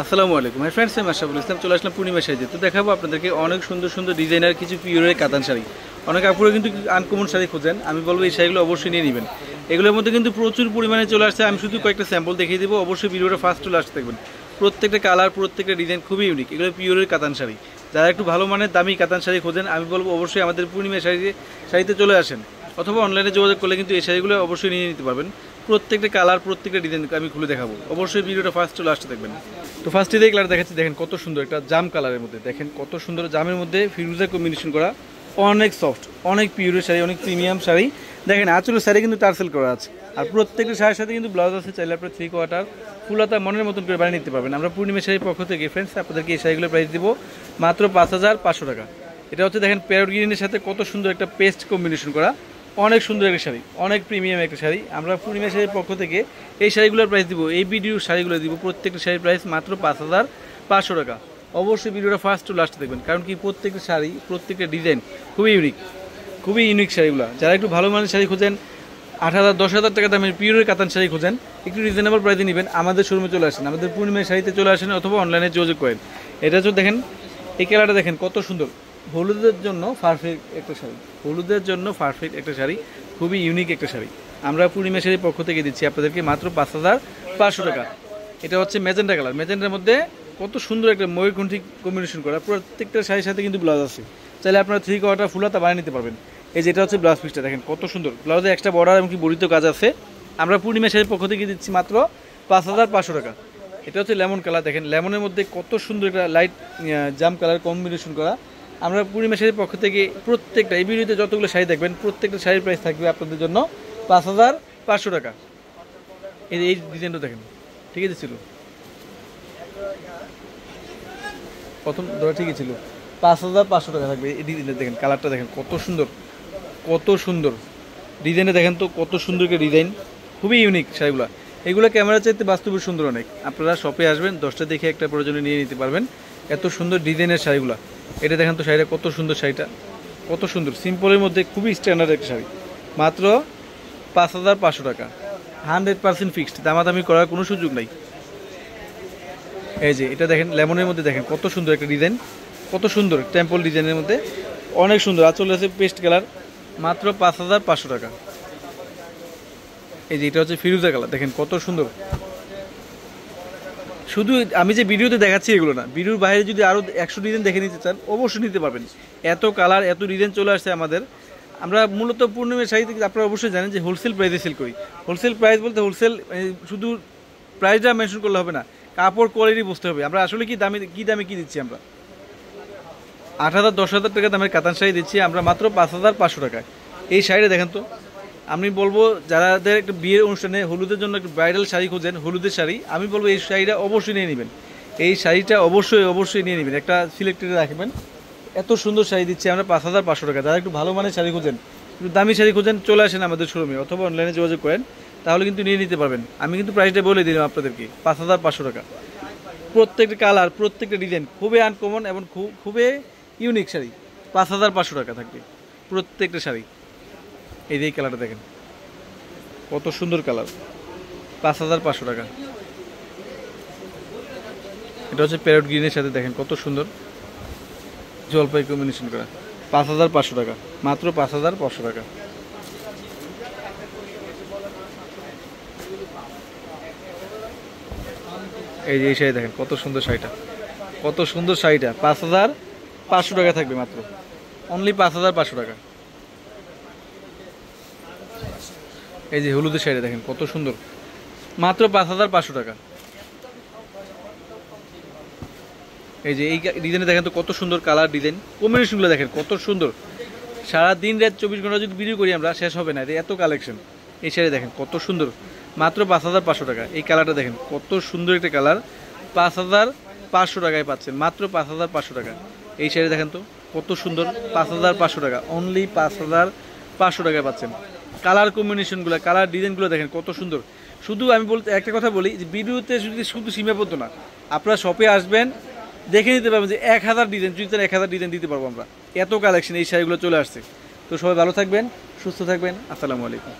আসসালামু আলাইকুম hi friends, আমি আশরাফুল ইসলাম চলে আসলাম পূর্ণিমা শাড়িতে। তো দেখাবো আপনাদেরকে অনেক সুন্দর সুন্দর ডিজাইনার কিছু পিওরের কাতান শাড়ি। অনেক আপুরা কিন্তু আনকমন শাড়ি খোঁজেন, আমি বলবো এই শাড়িগুলো অবশ্যই নিয়ে নেবেন। এগুলোর মধ্যে কিন্তু প্রচুর পরিমাণে চলে আসছে, আমি শুধু কয়েকটা স্যাম্পল দেখিয়ে দেবো। অবশ্যই ভিডিওটা ফার্স্ট চলে আসতে দেখবেন। প্রত্যেকটা কালার, প্রত্যেকটা ডিজাইন খুবই ইউনিক। এগুলো পিওরের কাতান শাড়ি। যারা একটু ভালো মানের দামি কাতান শাড়ি খোঁজেন, আমি বলবো অবশ্যই আমাদের পূর্ণিমা শাড়িতে চলে আসেন, অথবা অনলাইনে যোগাযোগ করলে কিন্তু এই শাড়িগুলো অবশ্যই নিয়ে নিতে পারবেন। প্রত্যেকটা কালার, প্রত্যেকটা ডিজাইন আমি খুলে দেখাবো। অবশ্যই ভিডিওটা ফার্স্ট চলে আসতে দেখবেন। তো ফার্স্টে দিয়ে কালার দেখাচ্ছি, দেখেন কত সুন্দর একটা জাম কালারের মধ্যে, দেখেন কত সুন্দর জামের মধ্যে ফিরোজা কম্বিনেশন করা, অনেক সফট, অনেক পিওরের শাড়ি, অনেক প্রিমিয়াম শাড়ি। দেখেন আঁচলের শাড়ি কিন্তু টার্সেল করা আছে, আর প্রত্যেকটা শাড়ির সাথে কিন্তু ব্লাউজ আছে। চাইলে আপনার 3/4 ফুলাতা মনের মতন করে বানিয়ে নিতে পারবেন। আমরা পূর্ণিমা শাড়ির পক্ষ থেকে ফ্রেন্ডস আপনাদেরকে এই শাড়িগুলোর প্রাইস দিব মাত্র 5,500 টাকা। এটা হচ্ছে দেখেন প্যারট গ্রিনের সাথে কত সুন্দর একটা পেস্ট কম্বিনেশন করা, অনেক সুন্দর একটা শাড়ি, অনেক প্রিমিয়াম একটা শাড়ি। আমরা পূর্ণিমা শাড়ির পক্ষ থেকে এই শাড়িগুলোর প্রাইস দিব, এই ভিডিওর শাড়িগুলো দিব প্রত্যেকটা শাড়ির প্রাইস মাত্র 5,500 টাকা। অবশ্যই ভিডিওটা ফার্স্ট টু লাস্ট দেখবেন, কারণ কি প্রত্যেকটা শাড়ি, প্রত্যেকটা ডিজাইন খুবই ইউনিক, খুবই ইউনিক শাড়িগুলো। যারা একটু ভালো মানের শাড়ি খোঁজেন, 8,000 10,000 টাকা দামের পিওরের কাতান শাড়ি খোঁজেন, একটু রিজনেবল প্রাইসে নেবেন, আমাদের শোরুমে চলে আসেন, আমাদের পূর্ণিমা শাড়িতে চলে আসেন, অথবা অনলাইনে যোগাযোগ করেন। এটা হচ্ছে দেখেন এই কালারটা দেখেন কত সুন্দর, হলুদের জন্য পারফেক্ট একটা শাড়ি, হলুদের জন্য পারফেক্ট একটা শাড়ি, খুবই ইউনিক একটা শাড়ি। আমরা পূর্ণিমা শাড়ির পক্ষ থেকে দিচ্ছি আপনাদেরকে মাত্র 5,500 টাকা। এটা হচ্ছে ম্যাজেন্টা কালার, ম্যাজেন্টার মধ্যে কত সুন্দর একটা ময়ূরকণ্ঠী কম্বিনেশন করা, প্রত্যেকটা শাড়ির সাথে কিন্তু ব্লাউজ আছে। চাইলে আপনারা 3/4 ফুলাতা বানিয়ে নিতে পারবেন। এই যেটা হচ্ছে ব্লাউজ পিসটা, দেখেন কত সুন্দর, ব্লাউজে এক্সট্রা বর্ডার এমনকি বড়িত কাজ আছে। আমরা পূর্ণিমা শাড়ির পক্ষ থেকে দিচ্ছি মাত্র 5,500 টাকা। এটা হচ্ছে লেমন কালার, দেখেন লেমনের মধ্যে কত সুন্দর একটা লাইট জাম কালার কম্বিনেশন করা। আমরা পূর্ণিমা শাড়ির পক্ষ থেকে প্রত্যেকটা এই ভিডিওতে যতগুলো শাড়ি দেখবেন, প্রত্যেকটা শাড়ির প্রাইস থাকবে আপনাদের জন্য 5,500 টাকা। এই ডিজাইনটা দেখেন, ঠিক আছে ছিল প্রথম ধরা, ঠিকই ছিল, 5,500 টাকা থাকবে। এই ডিজাইনটা দেখেন, কালারটা দেখেন কত সুন্দর, কত সুন্দর ডিজাইনটা দেখেন তো, কত সুন্দর একটা ডিজাইন, খুবই ইউনিক শাড়িগুলো। এগুলো ক্যামেরা চাইতে বাস্তবে সুন্দর অনেক। আপনারা শপে আসবেন, 10টা দেখে একটা প্রয়োজনে নিয়ে নিতে পারবেন, এত সুন্দর ডিজাইনের শাড়িগুলো। এটা দেখেন তো শাড়িটা কত সুন্দর, শাড়িটা কত সুন্দর, সিম্পলের মধ্যে খুবই স্ট্যান্ডার্ড একটা শাড়ি, মাত্র 5,500 টাকা। 100% ফিক্সড, দামাদামি করার কোনো সুযোগ নাই। এই যে এটা দেখেন লেমনের মধ্যে, দেখেন কত সুন্দর একটা ডিজাইন, কত সুন্দর টেম্পল ডিজাইনের মধ্যে, অনেক সুন্দর। আঁচল আছে পেস্ট কালার, মাত্র 5,500 টাকা। এই যে এটা হচ্ছে ফিরোজা কালার, দেখেন কত সুন্দর। শুধু আমি যে ভিডিওতে দেখাচ্ছি এগুলো না, ভিডিওর বাইরে যদি আরও 100 ডিজাইন দেখে নিতে চান অবশ্যই নিতে পারবেন। এত কালার, এত ডিজাইন চলে আসছে আমাদের। আমরা মূলত পূর্ণিমা শাড়ি থেকে আপনারা অবশ্যই জানেন যে হোলসেল প্রাইসে সেল করি। হোলসেল প্রাইস বলতে হোলসেল শুধু প্রাইসটা মেনশন করলে হবে না, কাপড় কোয়ালিটি বুঝতে হবে। আমরা আসলে কি দামে কি দিচ্ছি, আমরা 8,000 10,000 টাকা দামের কাতান শাড়ি দিচ্ছি আমরা মাত্র 5,500 টাকায়। এই শাড়িটা দেখেন তো, আমি বলবো যারাদের একটা বিয়ের অনুষ্ঠানে হলুদের জন্য একটা ব্রাইডাল শাড়ি খোঁজেন, হলুদের শাড়ি, আমি বলবো এই শাড়িটা অবশ্যই নিয়ে নেবেন। এই শাড়িটা অবশ্যই নিয়ে নেবেন, একটা সিলেক্টেড রাখবেন। এত সুন্দর শাড়ি দিচ্ছি আমরা 5,500 টাকা। যারা একটু ভালো মানের শাড়ি খোঁজেন, একটু দামি শাড়ি খোঁজেন, চলে আসেন আমাদের শোরুমে, অথবা অনলাইনে যোগাযোগ করেন, তাহলে কিন্তু নিয়ে নিতে পারবেন। আমি কিন্তু প্রাইসটা বলে দিলাম আপনাদেরকে, 5,500 টাকা। প্রত্যেকটা কালার, প্রত্যেকটা ডিজাইন খুবই আনকমন এবং খুবই ইউনিক শাড়ি, 5,500 টাকা থাকবে প্রত্যেকটা শাড়ি। এই যে কালারটা দেখেন কত সুন্দর কালার, 5,500 টাকা। এটা হচ্ছে প্যারট গ্রিনের সাথে দেখেন কত সুন্দর জলপাই কম্বিনেশন করা, 5,500 টাকা, মাত্র 5,500 টাকা। এই যে এই শাড়ি দেখেন কত সুন্দর শাড়িটা, কত সুন্দর শাড়িটা, 5,500 টাকা থাকবে মাত্র, অনলি 5,500 টাকা। এই যে হলুদের শাড়িটা দেখেন কত সুন্দর, মাত্র 5,500 টাকা। এই যে এই ডিজাইনে দেখেন তো কত সুন্দর কালার, ডিজাইন কম্বিনেশনগুলো দেখেন কত সুন্দর। সারা দিন রাত 24 ঘন্টা যদি ভিডিও করি আমরা শেষ হবে না, এত কালেকশন। এই শাড়ি দেখেন কত সুন্দর, মাত্র 5,500 টাকা। এই কালারটা দেখেন কত সুন্দর একটা কালার, 5,500 টাকায় পাচ্ছেন, মাত্র 5,500 টাকা। এই শাড়ি দেখেন তো কত সুন্দর, 5,500 টাকা, অনলি 5,500 টাকায় পাচ্ছেন। কালার কম্বিনেশনগুলো, কালার ডিজাইনগুলো দেখেন কত সুন্দর। শুধু আমি বলতে একটা কথা বলি যে ভিডিওতে শুধু সীমাবদ্ধ না, আপনারা শপে আসবেন, দেখে নিতে পারবেন যে 1,000 ডিজাইন, যদি 1,000 ডিজাইন দিতে পারবো আমরা, এত কালেকশন এই শাড়িগুলো চলে আসছে। তো সবাই ভালো থাকবেন, সুস্থ থাকবেন, আসসালামু আলাইকুম।